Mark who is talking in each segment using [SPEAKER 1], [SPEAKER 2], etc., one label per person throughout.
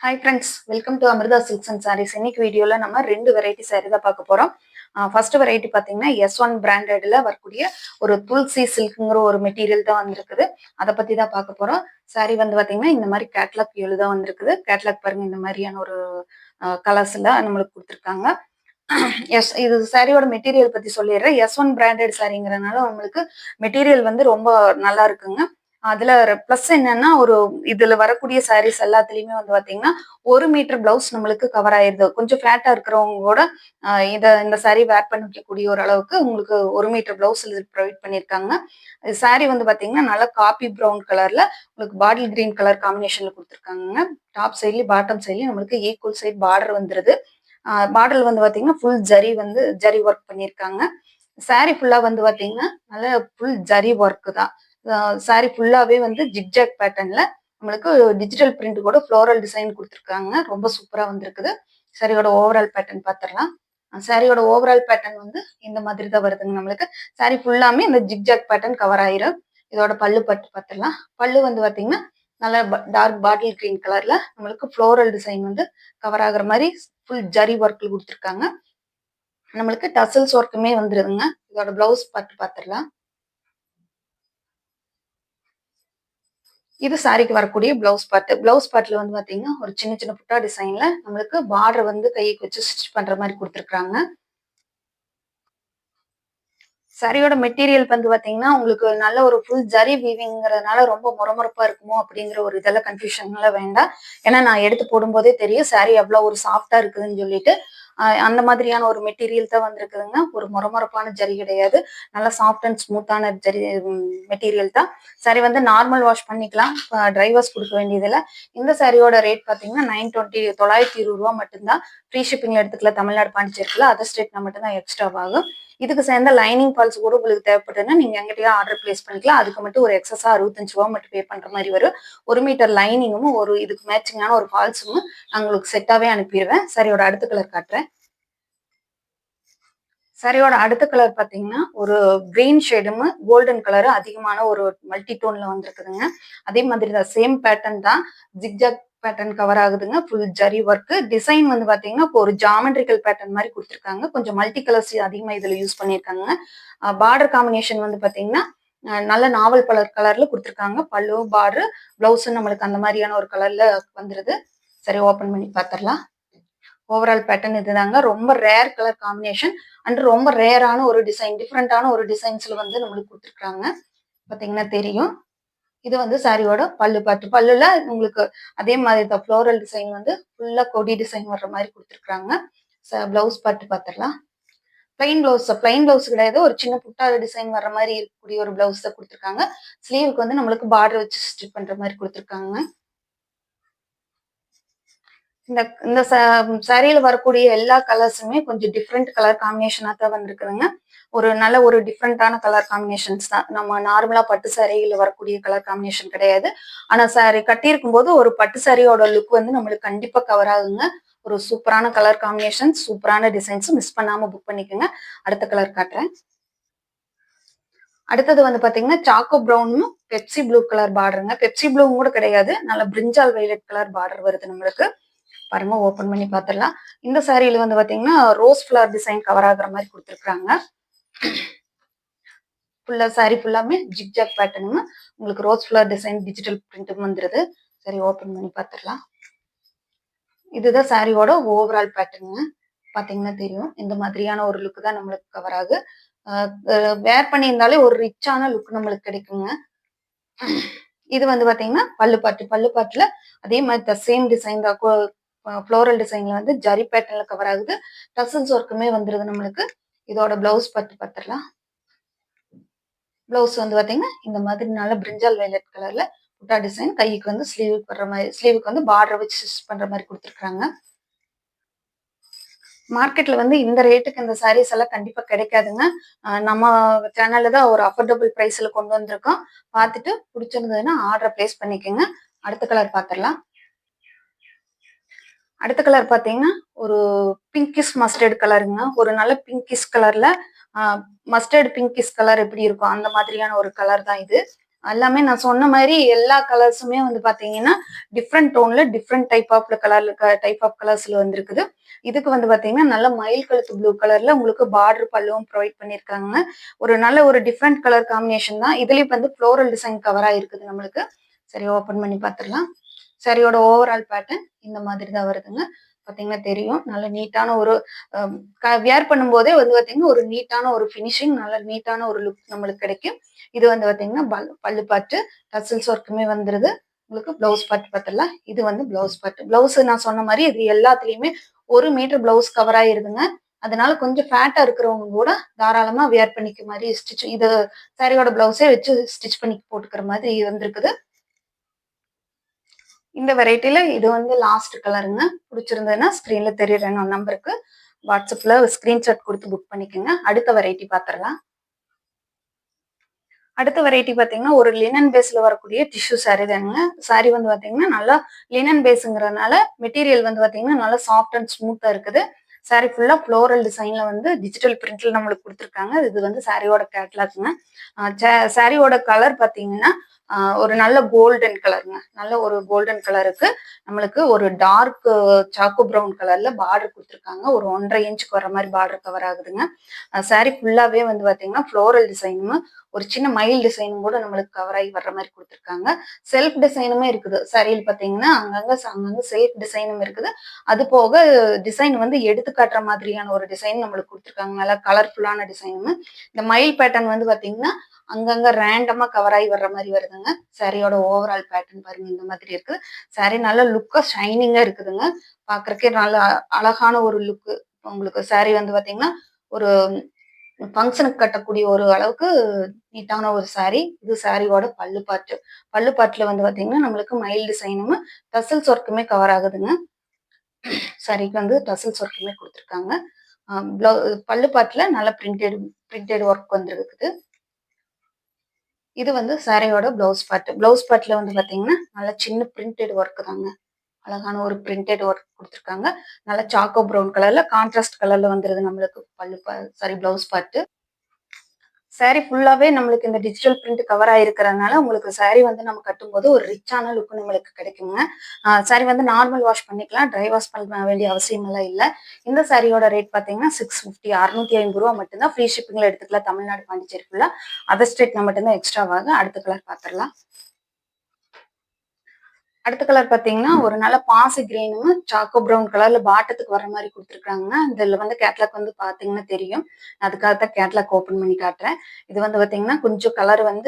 [SPEAKER 1] Hi friends, welcome to Amirtha silks and sarees. இன்னைக்கு வீடியோவில் நம்ம 2 வெரைட்டி சாரீ தான் பார்க்க போகிறோம். ஃபர்ஸ்ட் வெரைட்டி பார்த்தீங்கன்னா S1 பிராண்டட்ல வரக்கூடிய ஒரு துல்சி சில்க்குங்கிற ஒரு மெட்டீரியல் தான் வந்திருக்குது. அதை பற்றி தான் பார்க்க போகிறோம். சாரீ வந்து பார்த்தீங்கன்னா இந்த மாதிரி கேட்லாக் வியூல தான் வந்திருக்குது. கேட்லாக் பாருங்க, இந்த மாதிரியான ஒரு கலர்ஸில் நம்மளுக்கு கொடுத்துருக்காங்க. எஸ், இது சாரியோட மெட்டீரியல் பற்றி சொல்லிடுறேன். S1 பிராண்டட் சாரிங்கிறதுனால உங்களுக்கு மெட்டீரியல் வந்து ரொம்ப நல்லா இருக்குங்க. அதுல பிளஸ் என்னன்னா, ஒரு இதுல வரக்கூடிய சாரீஸ் எல்லாத்துலயுமே வந்து பாத்தீங்கன்னா 1 மீட்டர் பிளவுஸ் நம்மளுக்கு கவர் ஆயிருது. கொஞ்சம் ஃபேட்டா இருக்கிறவங்க கூட இந்த சாரீ வேர் பண்ணிக்கக்கூடிய ஒரு அளவுக்கு உங்களுக்கு 1 மீட்டர் பிளவுஸ் ப்ரொவைட் பண்ணியிருக்காங்க. சாரீ வந்து பாத்தீங்கன்னா நல்லா காபி ப்ரௌன் கலர்ல உங்களுக்கு பாட்டில் கிரீன் கலர் காம்பினேஷன்ல கொடுத்துருக்காங்க. டாப் சைட்லயும் பாட்டம் சைட்லயும் நம்மளுக்கு ஈக்குவல் சைட் பார்டர் வந்துருது. பார்டர் வந்து பாத்தீங்கன்னா ஃபுல் ஜரி ஒர்க் பண்ணியிருக்காங்க. சாரீ ஃபுல்லா வந்து பாத்தீங்கன்னா நல்ல ஃபுல் ஜரி ஒர்க் தான். சாரி ஃபுல்லாவே வந்து ஜிக்ஜாக் பேட்டர்ன்ல நம்மளுக்கு டிஜிட்டல் பிரிண்ட் கூட ஃப்ளோரல் டிசைன் கொடுத்துருக்காங்க. ரொம்ப சூப்பரா வந்திருக்குது. சாரியோட ஓவரால் பேட்டர்ன் பார்த்துடலாம். சாரியோட ஓவரால் பேட்டர்ன் வந்து இந்த மாதிரி தான் வருதுங்க. நம்மளுக்கு சாரி ஃபுல்லாமே இந்த ஜிக்ஜாக் பேட்டர்ன் கவர் ஆயிரும். இதோட பல்லு பட்டு பார்த்துடலாம். பல்லு வந்து பாத்தீங்கன்னா நல்ல டார்க் பாட்டில் கிரீன் கலர்ல நம்மளுக்கு ஃப்ளோரல் டிசைன் வந்து கவர் ஆகுற மாதிரி ஃபுல் ஜரி ஒர்க்ல கொடுத்துருக்காங்க. நம்மளுக்கு டசல்ஸ் ஒர்க்குமே வந்துருதுங்க. இதோட பிளவுஸ் பட்டு பார்த்துடலாம். இது சாரிக்கு வரக்கூடிய பிளவுஸ் பார்ட். பிளவுஸ் பார்ட்ல வந்து பாத்தீங்கன்னா ஒரு சின்ன சின்ன புட்டா டிசைன்ல நம்மளுக்கு பார்டர் வந்து கைக்கு வச்சு ஸ்டிச் பண்ற மாதிரி கொடுத்துருக்காங்க. சாரியோட மெட்டீரியல் வந்து பாத்தீங்கன்னா உங்களுக்கு நல்ல ஒரு ஃபுல் ஜரி வீவிங்கிறதுனால ரொம்ப முறமுறப்பா இருக்குமோ அப்படிங்கிற ஒரு இதெல்லாம் கன்ஃபியூஷன்ல வேண்டாம். ஏன்னா நான் எடுத்து போடும்போதே தெரியும் சாரி எவ்வளவு ஒரு சாஃப்டா இருக்குதுன்னு சொல்லிட்டு. அந்த மாதிரியான ஒரு மெட்டீரியல் தான் வந்திருக்குதுங்க. ஒரு முறமுறப்பான ஜரி கிடையாது. நல்லா சாஃப்ட் அண்ட் ஸ்மூத்தான ஜரி மெட்டீரியல் தான். சாரி வந்து நார்மல் வாஷ் பண்ணிக்கலாம். ட்ரை வாஷ் கொடுக்க வேண்டியதில்லை. இந்த சாரியோட ரேட் பார்த்தீங்கன்னா 920 மட்டும்தான். ஃப்ரீ ஷிப்பிங்ல எடுத்துக்கல. தமிழ்நாடு பாண்டிச்சேரியில் அதர் ஸ்டேட்ல மட்டும்தான் எக்ஸ்ட்ரா ஆகும். இதுக்கு சேர்ந்த லைனிங் ஃபால்ஸ் கூட உங்களுக்கு தேவைப்பட்டதுன்னா நீங்க எங்கிட்டயே ஆர்டர் பிளேஸ் பண்ணிக்கலாம். அதுக்கு மட்டும் ஒரு எக்ஸஸா 65 மட்டும் பே பண்ற மாதிரி வரும். 1 மீட்டர் லைனிங்கும் ஒரு இதுக்கு மேட்சிங்கான ஒரு ஃபால்ஸும் நான் உங்களுக்கு செட்டாவே அனுப்பிடுவேன். சாரியோட அடுத்த கலர் காட்டுறேன். சாரியோட அடுத்த கலர் பாத்தீங்கன்னா ஒரு கிரீன் ஷேடும் கோல்டன் கலரும் அதிகமான ஒரு மல்டி டோன்ல வந்திருக்குதுங்க. அதே மாதிரி தான் சேம் பேட்டர்ன் தான். ஜிக்ஜாக் பேட்டர்ன் கவர் ஆகுதுங்க. ஃபுல் ஜரி ஒர்க் டிசைன் வந்து பாத்தீங்கன்னா ஒரு ஜாமெட்ரிக்கல் பேட்டர்ன் மாதிரி கொடுத்துருக்காங்க. கொஞ்சம் மல்டி கலர்ஸ் அதிகமா இதுல யூஸ் பண்ணியிருக்காங்க. பார்டர் காம்பினேஷன் வந்து பாத்தீங்கன்னா நல்ல நாவல் கலர்ல கொடுத்துருக்காங்க. பல்லு பார்டர் பிளவுஸும் நம்மளுக்கு அந்த மாதிரியான ஒரு கலர்ல வந்துருது. சரி, ஓபன் பண்ணி பாத்திரலாம். ஓவரால் பேட்டர்ன் இதுதாங்க. ரொம்ப ரேர் கலர் காம்பினேஷன் அண்ட் ரொம்ப ரேரான ஒரு டிசைன், டிஃப்ரெண்டான ஒரு டிசைன்ஸ்ல வந்து நம்மளுக்கு கொடுத்துருக்காங்க. பாத்தீங்கன்னா தெரியும். இது வந்து சாரியோட பல்லு பாட்டு. பல்லுல உங்களுக்கு அதே மாதிரி தான் ஃப்ளோரல் டிசைன் வந்து ஃபுல்லா கொடி டிசைன் வர்ற மாதிரி கொடுத்துருக்காங்க. பிளவுஸ் பாட்டு பாத்திரலாம். பிளைன் பிளவுஸ் கிடையாது. ஒரு சின்ன புட்டா டிசைன் வர்ற மாதிரி இருக்கக்கூடிய ஒரு பிளவுஸ் தான் கொடுத்துருக்காங்க. ஸ்லீவுக்கு வந்து நம்மளுக்கு பார்டர் வச்சு ஸ்டிச் பண்ற மாதிரி கொடுத்துருக்காங்க. இந்த இந்த சாரியில வரக்கூடிய எல்லா கலர்ஸுமே கொஞ்சம் டிஃப்ரெண்ட் கலர் காம்பினேஷனா தான் வந்திருக்குதுங்க. ஒரு நல்ல ஒரு டிஃப்ரெண்டான கலர் காம்பினேஷன்ஸ் தான். நம்ம நார்மலா பட்டு சாரியில வரக்கூடிய கலர் காம்பினேஷன் கிடையாது. ஆனா சாரி கட்டியிருக்கும் போது ஒரு பட்டு சாரியோட லுக் வந்து நம்மளுக்கு கண்டிப்பா கவர் ஆகுங்க. ஒரு சூப்பரான கலர் காம்பினேஷன், சூப்பரான டிசைன்ஸ். மிஸ் பண்ணாம புக் பண்ணிக்கோங்க. அடுத்த கலர் காட்டுறேன். அடுத்தது வந்து பாத்தீங்கன்னா சாக்கோ ப்ரௌனும் பெப்சி ப்ளூ கலர் பார்டருங்க. பெப்சி ப்ளூ கூட கிடையாது. நல்ல பிரிஞ்சால் வைலட் கலர் பார்டர் வருது நம்மளுக்கு. பாருங்க, ஓபன் பண்ணி பாத்திரலாம். இந்த சாரியில வந்து பாத்தீங்கன்னா ரோஸ் ஃபிளவர் டிசைன் கவர் ஆகுற மாதிரி கொடுத்துருக்காங்க. ஃபுல்லா சாரி ஃபுல்லாமே ஜிக்ஜாக் பேட்டர்னுங்க. உங்களுக்கு ரோஸ் ஃபிளவர் டிசைன் டிஜிட்டல் பிரிண்ட்டும் வந்துருது. சரி, ஓபன் பண்ணி பாத்திரலாம். இதுதான் சாரியோட ஓவரால் பேட்டர்னுங்க. பாத்தீங்கன்னா தெரியும். இந்த மாதிரியான ஒரு லுக் தான் நம்மளுக்கு கவர் ஆகு. வேர் பண்ணியிருந்தாலே ஒரு ரிச்சான லுக் நம்மளுக்கு கிடைக்குங்க. இது வந்து பாத்தீங்கன்னா பல்லு பாட்டுல அதே மாதிரி சேம் டிசைன் தான். ஃப்ளோரல் டிசைன்ல வந்து ஜரி பேட்டர்ன்ல கவர் ஆகுது. டசல்ஸ் ஒர்க்குமே வந்துருது நம்மளுக்கு. இதோட பிளவுஸ் பட்டு பார்த்துடலாம். பிளவுஸ் வந்து பாத்தீங்கன்னா இந்த மாதிரி நல்ல பிரிஞ்சால் வைலட் கலர்ல புட்டா டிசைன். கைக்கு வந்து ஸ்லீவுக்கு வர்ற மாதிரி, ஸ்லீவுக்கு வந்து பார்டர் வச்சு ஸ்டிச் பண்ற மாதிரி கொடுத்துருக்காங்க. மார்க்கெட்ல வந்து இந்த ரேட்டுக்கு இந்த சாரீஸ் எல்லாம் கண்டிப்பா கிடைக்காதுங்க. நம்ம சேனல்ல தான் ஒரு அஃபோர்டபுள் பிரைஸ்ல கொண்டு வந்திருக்கோம். பார்த்துட்டு பிடிச்சிருந்ததுன்னா ஆர்டர் பிளேஸ் பண்ணிக்கோங்க. அடுத்த கலர் பார்த்துடலாம். அடுத்த கலர் பாத்தீங்கன்னா ஒரு பிங்கிஷ் மஸ்டர்ட் கலருங்க. ஒரு நல்ல பிங்கிஷ் கலர்ல மஸ்டர்ட் பிங்கிஷ் கலர் எப்படி இருக்கும் அந்த மாதிரியான ஒரு கலர் தான் இது. எல்லாமே நான் சொன்ன மாதிரி எல்லா கலர்ஸுமே வந்து பாத்தீங்கன்னா டிஃப்ரெண்ட் டோன்ல டிஃப்ரெண்ட் டைப் ஆஃப் கலர்ஸ்ல வந்திருக்குது. இதுக்கு வந்து பாத்தீங்கன்னா நல்ல மயில் கழுத்து ப்ளூ கலர்ல உங்களுக்கு பார்டர் பல்லுவும் ப்ரொவைட் பண்ணிருக்காங்க. ஒரு நல்ல ஒரு டிஃப்ரெண்ட் கலர் காம்பினேஷன் தான். இதுலயும் வந்து ஃப்ளோரல் டிசைன் கவரா இருக்குது நம்மளுக்கு. சரி, ஓபன் பண்ணி பாத்துடலாம். சரியோட ஓவரால் பேட்டர்ன் இந்த மாதிரி தான் வருதுங்க. பாத்தீங்கன்னா தெரியும். நல்ல நீட்டான ஒரு வியர் பண்ணும்போதே வந்து பாத்தீங்கன்னா ஒரு நீட்டான ஒரு ஃபினிஷிங், நல்ல நீட்டான ஒரு லுக் நம்மளுக்கு கிடைக்கும். இது வந்து பாத்தீங்கன்னா பல்லு பாட்டு டசல்ஸ் ஒர்க்குமே வந்துருது. உங்களுக்கு பிளவுஸ் பார்ட் பார்த்தலாம். இது வந்து பிளவுஸ் பார்ட். பிளவுஸ் நான் சொன்ன மாதிரி இது எல்லாத்துலயுமே 1 மீட்டர் பிளவுஸ் கவர் ஆயிருதுங்க. அதனால கொஞ்சம் ஃபேட்டா இருக்கிறவங்க கூட தாராளமா வியர் பண்ணிக்க மாதிரி ஸ்டிச் இது சாரியோட பிளவுஸே வச்சு ஸ்டிச் பண்ணி போட்டுக்கிற மாதிரி வந்திருக்குது. இந்த வெரைட்டில இது வந்து லாஸ்ட் கலருங்க. பிடிச்சிருந்ததுன்னா ஸ்கிரீன்ல தெரியுற நம்பருக்கு வாட்ஸ்அப்ல ஸ்கிரீன்ஷாட் கொடுத்து புக் பண்ணிக்கோங்க. அடுத்த வெரைட்டி பார்த்துடலாம். அடுத்த வெரைட்டி பாத்தீங்கன்னா ஒரு லினன் பேஸ்ல வரக்கூடிய டிஷ்யூ சாரி தாங்க. சாரி வந்து பாத்தீங்கன்னா நல்லா லினன் பேஸுங்கிறதுனால மெட்டீரியல் வந்து பாத்தீங்கன்னா நல்லா சாஃப்ட் அண்ட் ஸ்மூத்தா இருக்குது. சாரி ஃபுல்லா ஃப்ளோரல் டிசைன்ல வந்து டிஜிட்டல் பிரிண்ட்ல நம்மளுக்கு கொடுத்துருக்காங்க. இது வந்து சாரியோட கேட்லாக்ங்க. சாரியோட கலர் பாத்தீங்கன்னா ஒரு நல்ல கோல்டன் கலருங்க. நல்ல ஒரு கோல்டன் கலருக்கு நம்மளுக்கு ஒரு டார்க் சாக்கோ ப்ரௌன் கலர்ல பார்டர் கொடுத்துருக்காங்க. ஒரு 1.5 இன்ச்சுக்கு வர மாதிரி பார்டர் கவர் ஆகுதுங்க. சாரி ஃபுல்லாவே வந்து பாத்தீங்கன்னா ஃப்ளோரல் டிசைனும் ஒரு சின்ன மயில் டிசைனும் கூட நம்மளுக்கு கவர் ஆகி வர்ற மாதிரி கொடுத்துருக்காங்க. செல்ஃப் டிசைனுமே இருக்குது. சாரியில் பாத்தீங்கன்னா அங்கங்க செல்ஃப் டிசைனும் இருக்குது. அது போக டிசைன் வந்து எடுத்து காட்டுற மாதிரியான ஒரு டிசைன் நம்மளுக்கு கொடுத்துருக்காங்க. நல்லா கலர்ஃபுல்லான டிசைனும். இந்த மயில் பேட்டர்ன் வந்து பாத்தீங்கன்னா அங்கங்க ரேண்டமா கவர் ஆகி வர்ற மாதிரி வருதுங்க. சாரியோட ஓவரால் பேட்டர்ன் பாருங்க இந்த மாதிரி இருக்கு. சாரி நல்ல லுக்கா ஷைனிங்கா இருக்குதுங்க. பாக்குறதுக்கே நல்ல அழகான ஒரு லுக்கு. உங்களுக்கு சாரி வந்து பாத்தீங்கன்னா ஒரு ஃபங்க்ஷனுக்கு கட்டக்கூடிய ஒரு அளவுக்கு நீட்டான ஒரு சாரி. இது சாரியோட பல்லு பாட்டு. பல்லு பாட்டுல வந்து பாத்தீங்கன்னா நம்மளுக்கு மயில் டிசைனும் டசல்ஸ் ஒர்க்குமே கவர் ஆகுதுங்க. சாரிக்கு வந்து டசல்ஸ் ஒர்க்குமே கொடுத்துருக்காங்க. பல்லு பாட்டுல நல்ல பிரிண்டட் ஒர்க் வந்துருக்குது. இது வந்து சாரியோட பிளவுஸ் பார்ட். பிளவுஸ் பார்ட்ல வந்து பாத்தீங்கன்னா நல்ல சின்ன பிரிண்டட் ஒர்க் தாங்க. அழகான ஒரு பிரிண்டட் ஒர்க் கொடுத்துருக்காங்க. நல்ல சாக்கோ ப்ரௌன் கலர்ல கான்ட்ராஸ்ட் கலர்ல வந்துருது நம்மளுக்கு பிளவுஸ் பார்ட். சாரி ஃபுல்லாவே நம்மளுக்கு இந்த டிஜிட்டல் பிரிண்ட் கவர் ஆயிருக்கிறதுனால உங்களுக்கு சாரி வந்து நம்ம கட்டும்போது ஒரு ரிச்சான லுக் நம்மளுக்கு கிடைக்குங்க. சாரி வந்து நார்மல் வாஷ் பண்ணிக்கலாம். ட்ரை வாஷ் பண்ண வேண்டிய அவசியம் எல்லாம் இல்லை. இந்த சாரியோட ரேட் பார்த்தீங்கன்னா 650 650 ரூபா மட்டும்தான். ஃப்ரீ ஷிப்பிங்ல எடுத்துக்கலாம். தமிழ்நாடு, பாண்டிச்சேரி ஃபுல்லா. அதர் ஸ்டேட்ல மட்டும்தான் எக்ஸ்ட்ராவாக. அடுத்த கலர் பார்த்துடலாம். அடுத்த கலர் பாத்தீங்கன்னா ஒரு நல்ல பாசி கிரீனும் சாக்கோ ப்ரௌன் கலர்ல பாட்டத்துக்கு வர மாதிரி கொடுத்துருக்காங்க. இதுல வந்து கேட்லாக் வந்து பாத்தீங்கன்னா தெரியும். அதுக்காகத்தான் கேட்லாக் ஓபன் பண்ணி காட்டுறேன். இது வந்து பாத்தீங்கன்னா கொஞ்சம் கலர் வந்து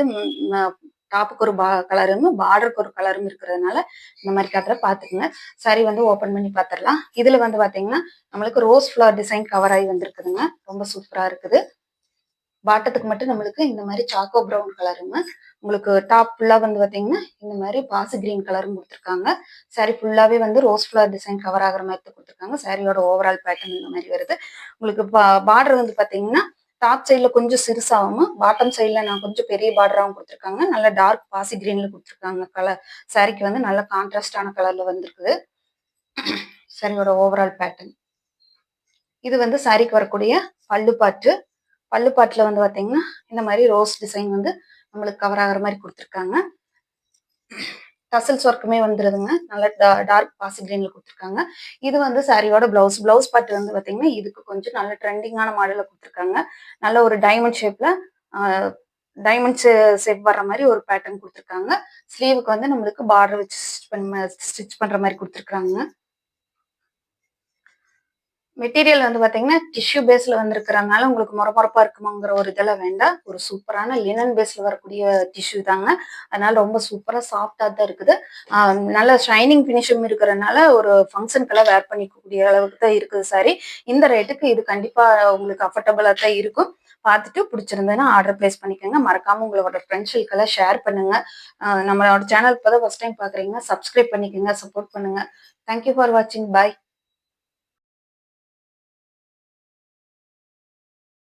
[SPEAKER 1] டாப்புக்கு ஒரு கலரும் பார்டருக்கு ஒரு கலரும் இருக்கிறதுனால இந்த மாதிரி காட்டுற பாத்துக்குங்க. சாரி வந்து ஓபன் பண்ணி பாத்திரலாம். இதுல வந்து பாத்தீங்கன்னா நம்மளுக்கு ரோஸ் ஃபிளவர் டிசைன் கவர் ஆகி வந்திருக்குதுங்க. ரொம்ப சூப்பரா இருக்குது. பாட்டத்துக்கு மட்டும் நம்மளுக்கு இந்த மாதிரி சாக்கோ ப்ரௌன் கலருங்க. உங்களுக்கு டாப் ஃபுல்லா வந்து பாத்தீங்கன்னா இந்த மாதிரி பாசி கிரீன் கலரும் கொடுத்துருக்காங்க. சாரி ஃபுல்லாவே வந்து ரோஸ் ஃபிளவர் டிசைன் கவர் ஆகிற மாதிரி கொடுத்துருக்காங்க. சாரியோட ஓவரால் பேட்டர்ன் இந்த மாதிரி வருது. உங்களுக்கு பார்டர் வந்து பாத்தீங்கன்னா டாப் சைட்ல கொஞ்சம் சிறுசாகவும் பாட்டம் சைட்ல நான் கொஞ்சம் பெரிய பார்டராகவும் கொடுத்துருக்காங்க. நல்ல டார்க் பாசி கிரீன்ல கொடுத்துருக்காங்க. கலர் சாரிக்கு வந்து நல்ல கான்ட்ராஸ்டான கலர்ல வந்திருக்குது. சாரியோட ஓவரால் பேட்டர்ன் இது வந்து சாரிக்கு வரக்கூடிய பல்லு பாட்டு. பல்லு பாட்டுல வந்து பாத்தீங்கன்னா இந்த மாதிரி ரோஸ் டிசைன் வந்து நம்மளுக்கு கவர் ஆகிற மாதிரி கொடுத்துருக்காங்க. டசல்ஸ் ஒர்க்குமே வந்துருதுங்க. நல்ல டார்க் பாசி கிரீன்ல கொடுத்துருக்காங்க. இது வந்து சாரியோட பிளவுஸ் பார்ட் வந்து பாத்தீங்கன்னா இதுக்கு கொஞ்சம் நல்ல ட்ரெண்டிங்கான மாடல்ல கொடுத்துருக்காங்க. நல்ல ஒரு டைமண்ட் ஷேப்ல டைமண்ட் ஷேப் வர்ற மாதிரி ஒரு பேட்டர்ன் கொடுத்துருக்காங்க. ஸ்லீவுக்கு வந்து நம்மளுக்கு பார்டர் வச்சு ஸ்டிச் பண்ற மாதிரி கொடுத்துருக்காங்க. மெட்டீரியல் வந்து பாத்தீங்கன்னா டிஷ்யூ பேஸ்ல வந்திருக்கிறதுனால உங்களுக்கு மொரமொரப்பா இருக்குமாங்கிற ஒரு இதெல்லாம் வேண்டாம். ஒரு சூப்பரான லினன் பேஸ்ல வரக்கூடிய டிஷ்யூ தாங்க. அதனால ரொம்ப சூப்பரா சாஃப்டா தான் இருக்குது. நல்ல ஷைனிங் பினிஷும் இருக்கிறதுனால ஒரு ஃபங்க்ஷனுக்கெல்லாம் வேர் பண்ணிக்கக்கூடிய அளவுக்கு தான் இருக்குது சாரி. இந்த ரேட்டுக்கு இது கண்டிப்பா உங்களுக்கு அஃபோர்டபுளா தான் இருக்கும். பார்த்துட்டு பிடிச்சிருந்ததுன்னா ஆர்டர் பிளேஸ் பண்ணிக்கோங்க. மறக்காம உங்களோட ஃப்ரெண்ட்ஸுக்கெல்லாம் ஷேர் பண்ணுங்க. நம்மளோட சேனல் இப்போதான் ஃபர்ஸ்ட் டைம் பாக்குறீங்கன்னா சப்ஸ்கிரைப் பண்ணிக்கோங்க, சப்போர்ட் பண்ணுங்க. தேங்க்யூ ஃபார் வாட்சிங். பாய்.